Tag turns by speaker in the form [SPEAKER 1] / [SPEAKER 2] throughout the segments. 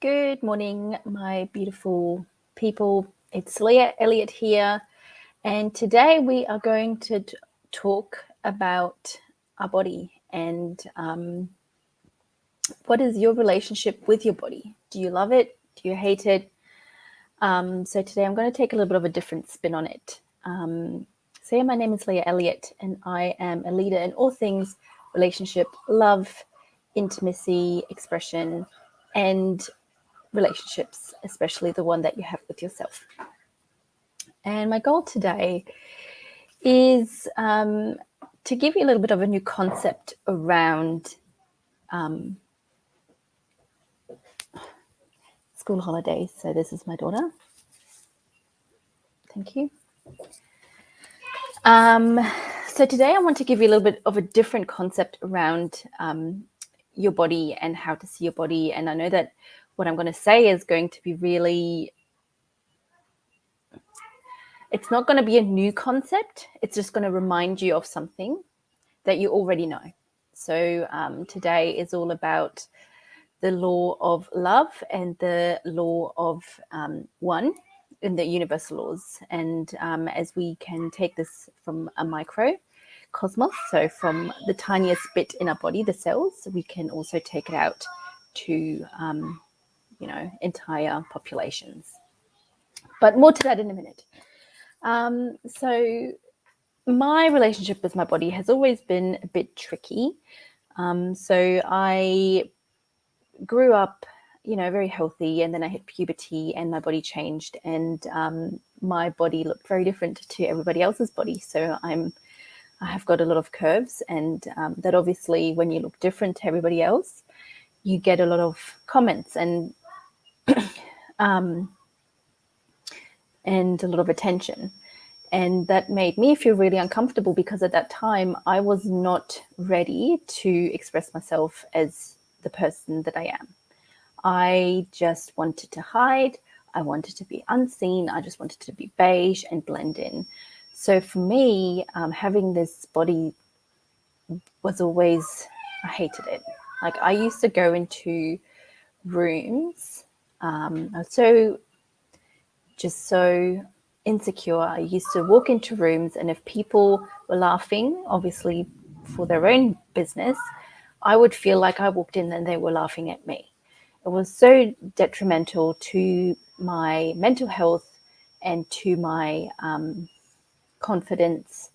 [SPEAKER 1] Good morning, my beautiful people. It's Leah Elliott here, and today we are going to talk about our body and what is your relationship with your body? Do you love it? Do you hate it? So today I'm going to take a little bit of a different spin on it. So my name is Leah Elliott, and I am a leader in all things relationship, love, intimacy, expression, and relationships, especially the one that you have with yourself. And my goal today is to give you a little bit of a new concept around school holidays. So this is my daughter. Thank you. So today I want to give you a little bit of a different concept around your body and how to see your body. And I know that what I'm going to say is going to be really, it's not going to be a new concept. It's just going to remind you of something that you already know. So today is all about the law of love and the law of one in the universal laws. And as we can take this from a microcosmos, so from the tiniest bit in our body, the cells, we can also take it out to, entire populations. But more to that in a minute. So my relationship with my body has always been a bit tricky. So I grew up, very healthy, and then I hit puberty and my body changed, and my body looked very different to everybody else's body. So I have got a lot of curves, and that obviously when you look different to everybody else, you get a lot of comments and and a lot of attention. And that made me feel really uncomfortable because at that time I was not ready to express myself as the person that I am. I just wanted to hide. I wanted to be unseen. I just wanted to be beige and blend in. So for me, having this body was always, I hated it. Like I used to go into rooms. I was so insecure. I used to walk into rooms, and if people were laughing, obviously for their own business, I would feel like I walked in and they were laughing at me. It was so detrimental to my mental health and to my confidence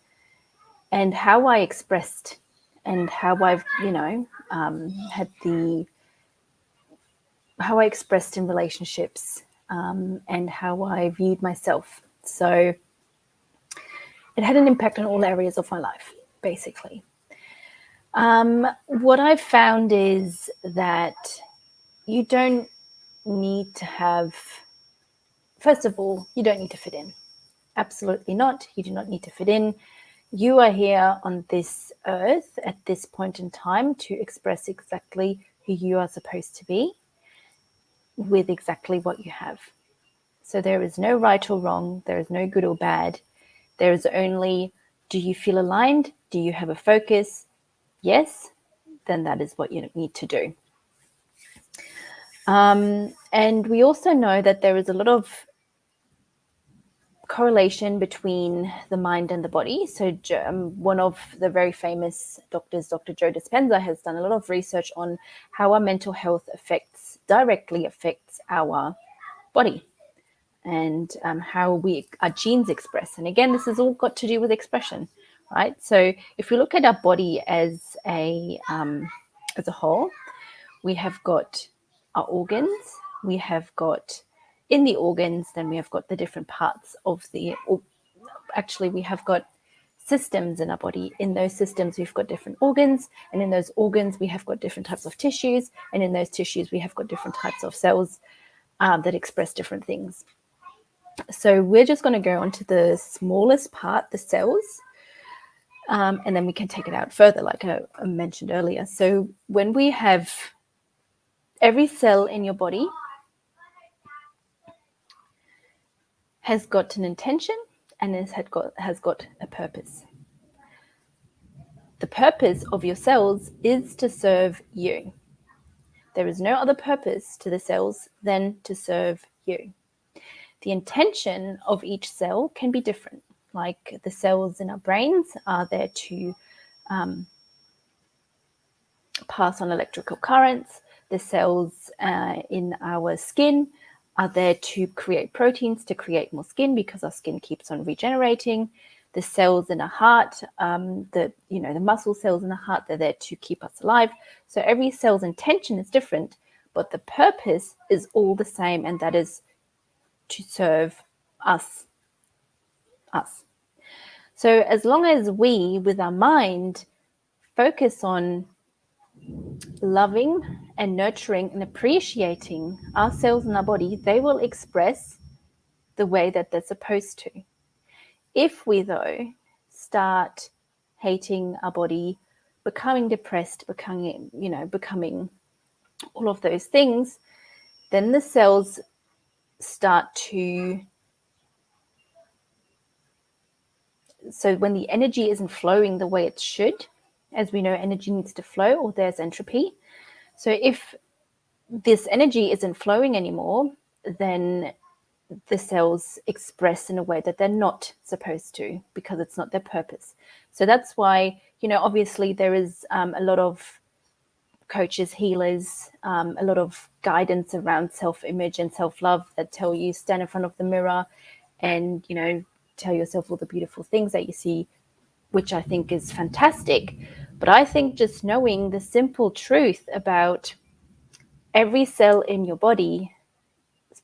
[SPEAKER 1] and how I expressed and how I've, how I expressed in relationships and how I viewed myself. So it had an impact on all areas of my life, basically. What I've found is that you don't need to have, first of all, you don't need to fit in. Absolutely not. You do not need to fit in. You are here on this earth at this point in time to express exactly who you are supposed to be with exactly what you have. So there is no right or wrong. There is no good or bad. There is only, do you feel aligned? Do you have a focus? Yes, then that is what you need to do. And we also know that there is a lot of correlation between the mind and the body. So one of the very famous doctors, Dr. Joe Dispenza, has done a lot of research on how our mental health directly affects our body and how our genes express. And again, this has all got to do with expression, right? So if we look at our body as a whole, we have got our organs, we have got in the organs, then we have got the different parts of we have got systems in our body. In those systems, we've got different organs, and in those organs, we have got different types of tissues, and in those tissues, we have got different types of cells that express different things. So we're just going to go on to the smallest part, the cells, and then we can take it out further, like I mentioned earlier. So when we have every cell in your body has got an intention and has got a purpose. The purpose of your cells is to serve you. There is no other purpose to the cells than to serve you. The intention of each cell can be different. Like the cells in our brains are there to pass on electrical currents. The cells in our skin are there to create proteins to create more skin because our skin keeps on regenerating. The cells in our heart, the muscle cells in the heart, they're there to keep us alive. So every cell's intention is different, but the purpose is all the same, and that is to serve us. So as long as we, with our mind, focus on loving and nurturing and appreciating our cells in our body, they will express the way that they're supposed to. If we, though, start hating our body, becoming depressed, becoming all of those things, then the cells start to... So when the energy isn't flowing the way it should, as we know, energy needs to flow, or there's entropy. So if this energy isn't flowing anymore, then the cells express in a way that they're not supposed to, because it's not their purpose. So that's why, obviously there is a lot of coaches, healers, a lot of guidance around self-image and self-love that tell you stand in front of the mirror and, tell yourself all the beautiful things that you see, which I think is fantastic. But I think just knowing the simple truth about every cell in your body's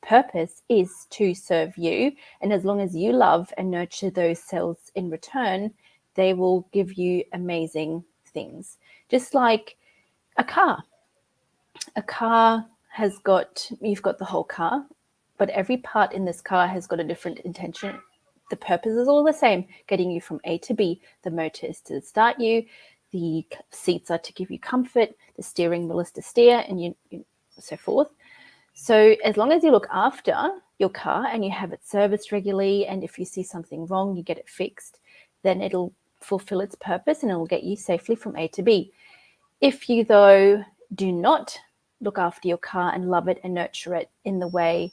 [SPEAKER 1] purpose is to serve you. And as long as you love and nurture those cells in return, they will give you amazing things. Just like a car. A car you've got the whole car, but every part in this car has got a different intention. The purpose is all the same, getting you from A to B. The motor is to start you, the seats are to give you comfort, the steering wheel is to steer, and so forth. So as long as you look after your car and you have it serviced regularly, and if you see something wrong, you get it fixed, then it'll fulfill its purpose and it'll get you safely from A to B. If you, though, do not look after your car and love it and nurture it in the way,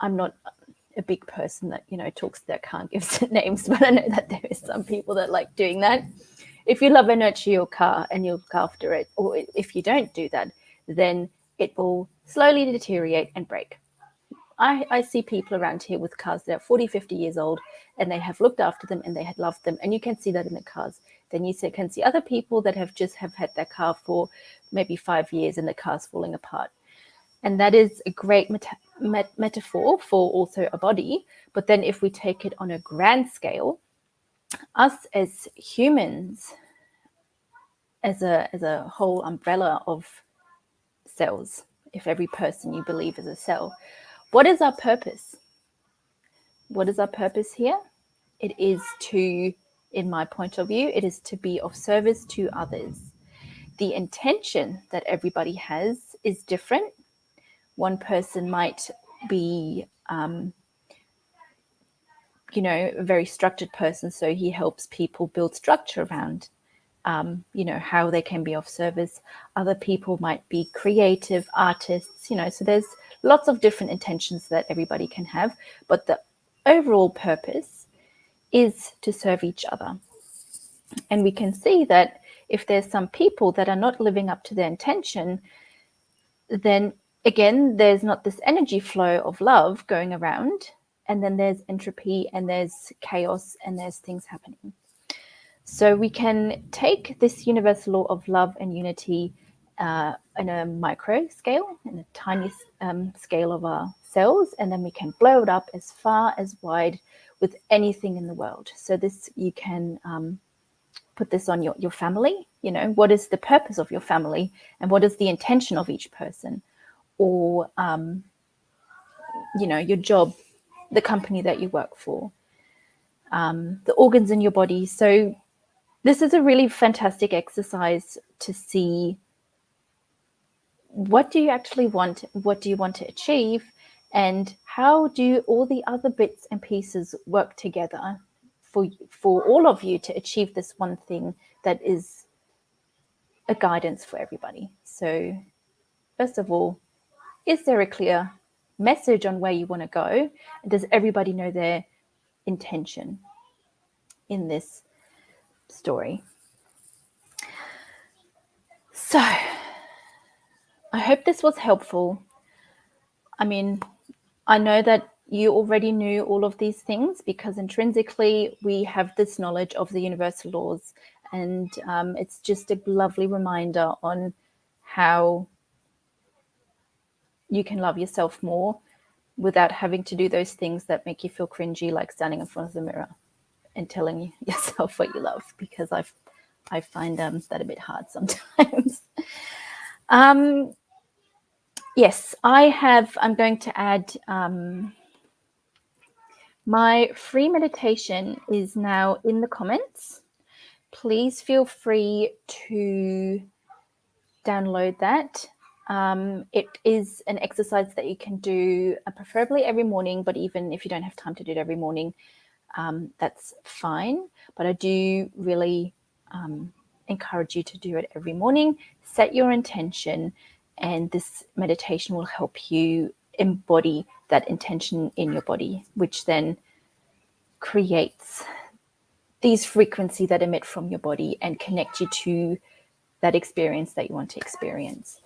[SPEAKER 1] I'm not a big person that, talks to their car and gives it names, but I know that there is some people that like doing that. If you love and nurture your car and you look after it, or if you don't do that, then it will slowly deteriorate and break. I see people around here with cars that are 40, 50 years old, and they have looked after them and they had loved them. And you can see that in the cars. Then you can see other people that have had their car for maybe 5 years and the car's falling apart. And that is a great metaphor for also a body. But then if we take it on a grand scale, us as humans, as a whole umbrella of cells, if every person you believe is a cell, what is our purpose? What is our purpose here? It is to, in my point of view, it is to be of service to others. The intention that everybody has is different. One person might be, a very structured person, so he helps people build structure around, how they can be of service. Other people might be creative artists, so there's lots of different intentions that everybody can have, but the overall purpose is to serve each other. And we can see that if there's some people that are not living up to their intention, then again, there's not this energy flow of love going around, and then there's entropy and there's chaos and there's things happening. So we can take this universal law of love and unity in a micro scale, in a tiny scale of our cells, and then we can blow it up as far as wide with anything in the world. So this, you can put this on your family. What is the purpose of your family, and what is the intention of each person? Or your job, the company that you work for, the organs in your body. So this is a really fantastic exercise to see, what do you actually want? What do you want to achieve? And how do all the other bits and pieces work together for all of you to achieve this one thing that is a guidance for everybody. So first of all, is there a clear message on where you want to go? And does everybody know their intention in this story? So I hope this was helpful. I mean, I know that you already knew all of these things because intrinsically we have this knowledge of the universal laws, and it's just a lovely reminder on how you can love yourself more without having to do those things that make you feel cringy, like standing in front of the mirror and telling yourself what you love, because I find that a bit hard sometimes. Yes, I'm going to add my free meditation is now in the comments. Please feel free to download that. It is an exercise that you can do preferably every morning, but even if you don't have time to do it every morning, that's fine. But I do really encourage you to do it every morning. Set your intention, and this meditation will help you embody that intention in your body, which then creates these frequencies that emit from your body and connect you to that experience that you want to experience.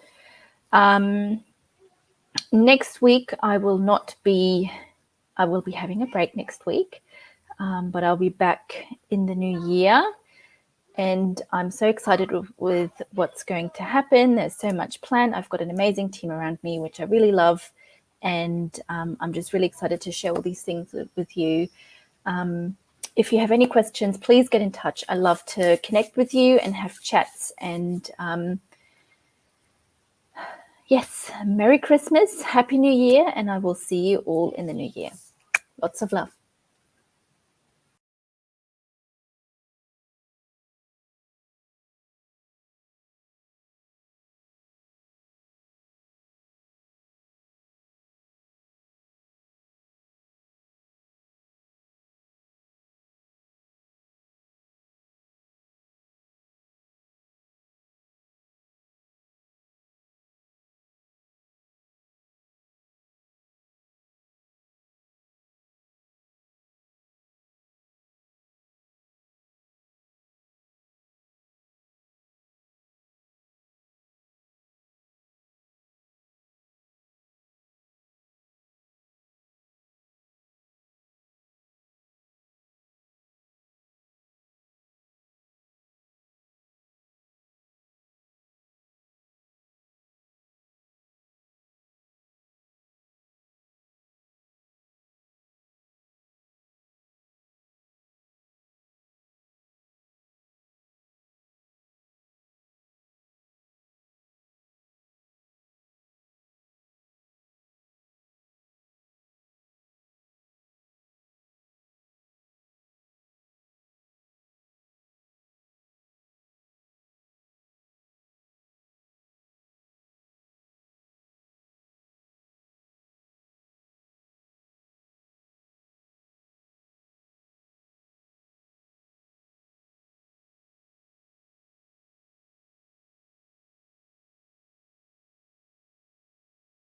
[SPEAKER 1] Next week, I will be having a break next week, but I'll be back in the new year. And I'm so excited with what's going to happen. There's so much planned. I've got an amazing team around me, which I really love. And I'm just really excited to share all these things with you. If you have any questions, please get in touch. I love to connect with you and have chats. And yes, Merry Christmas, Happy New Year, and I will see you all in the new year. Lots of love.